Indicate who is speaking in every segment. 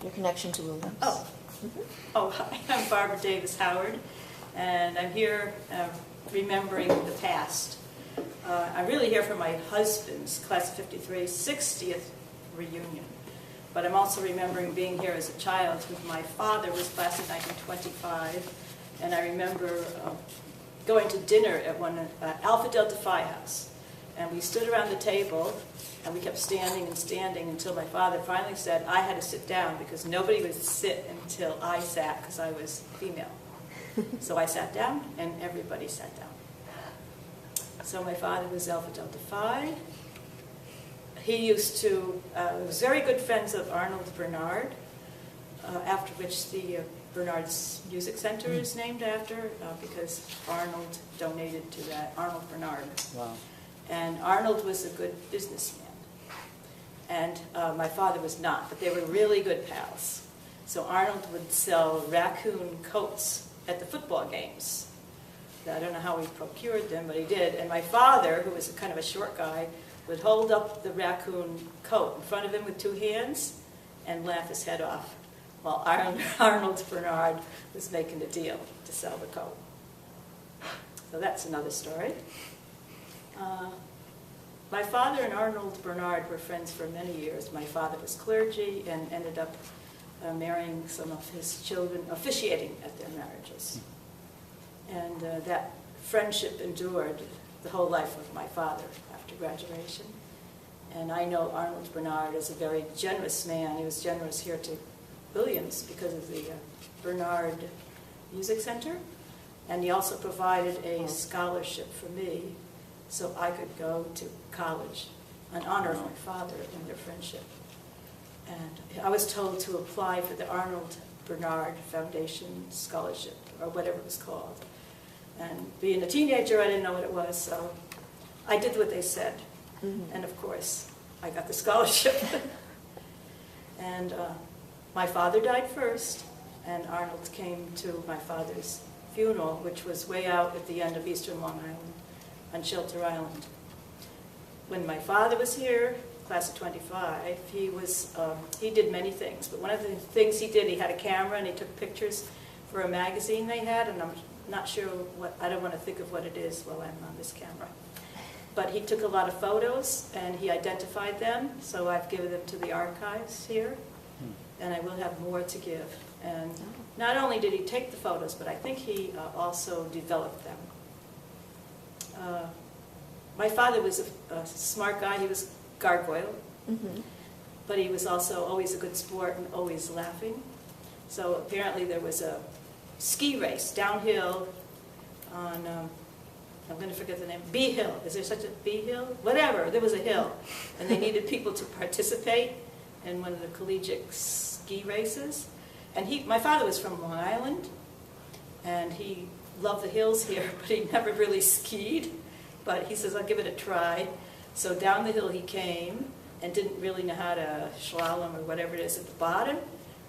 Speaker 1: Your connection to Williams.
Speaker 2: Oh. Oh, hi, I'm Barb Davis-Howard, and I'm here remembering the past. I'm really here for my husband's class of '53 60th reunion, but I'm also remembering being here as a child with my father, was class of 1925, and I remember going to dinner at one Alpha Delta Phi House, and we stood around the table, and we kept standing and standing until my father finally said I had to sit down because nobody would sit until I sat because I was female. So I sat down, and everybody sat down. So my father was Alpha Delta Phi. He used to, was very good friends of Arnold Bernhard, after which the Bernhard's Music Center is named after, because Arnold donated to that, Arnold Bernhard.
Speaker 3: Wow.
Speaker 2: And Arnold was a good businessman. And my father was not, but they were really good pals. So Arnold would sell raccoon coats at the football games. I don't know how he procured them, but he did. And my father, who was kind of a short guy, would hold up the raccoon coat in front of him with two hands and laugh his head off while Arnold Bernhard was making a deal to sell the coat. So that's another story. My father and Arnold Bernhard were friends for many years. My father was clergy and ended up marrying some of his children, officiating at their marriages. And that friendship endured the whole life of my father after graduation. And I know Arnold Bernhard is a very generous man. He was generous here to Williams because of the Bernhard Music Center. And he also provided a scholarship for me so I could go to college in honor of my father and their friendship. And I was told to apply for the Arnold Bernhard Foundation Scholarship, or whatever it was called. And being a teenager, I didn't know what it was, so I did what they said. Mm-hmm. And of course, I got the scholarship. And my father died first, and Arnold came to my father's funeral, which was way out at the end of eastern Long Island, on Shelter Island. When my father was here, class of 25, he did many things, but one of the things he did, he had a camera and he took pictures for a magazine they had, and I'm not sure what, I don't want to think of what it is while I'm on this camera. But he took a lot of photos and he identified them, so I've given them to the archives here, and I will have more to give. And not only did he take the photos, but I think he also developed them. My father was a smart guy. He was gargoyle, but he was also always a good sport and always laughing. So apparently there was a ski race downhill on, I'm going to forget the name, Bee Hill. Is there such a Bee Hill? Whatever, there was a hill. And they needed people to participate in one of the collegiate ski races. And my father was from Long Island, and he loved the hills here, but he never really skied. But he says, I'll give it a try. So down the hill he came and didn't really know how to slalom or whatever it is at the bottom,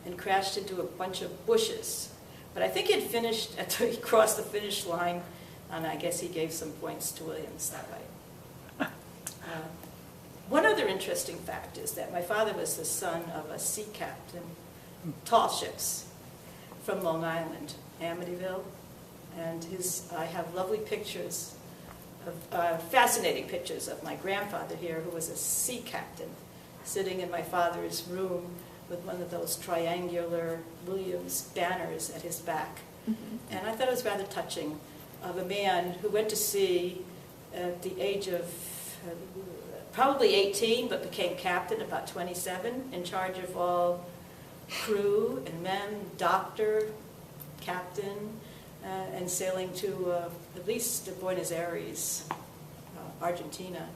Speaker 2: and crashed into a bunch of bushes. But I think he had finished, until he crossed the finish line, and I guess he gave some points to Williams that way. One other interesting fact is that my father was the son of a sea captain, tall ships, from Long Island, Amityville. And I have lovely pictures, fascinating pictures of my grandfather here, who was a sea captain, sitting in my father's room with one of those triangular Williams banners at his back. And I thought it was rather touching, of a man who went to sea at the age of probably 18, but became captain about 27, in charge of all crew and men, doctor, captain, and sailing to at least Buenos Aires, Argentina.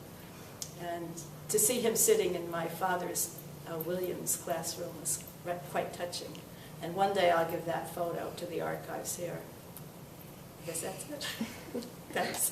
Speaker 2: And to see him sitting in my father's Williams classroom was quite touching. And one day I'll give that photo to the archives here. I guess that's it. Thanks.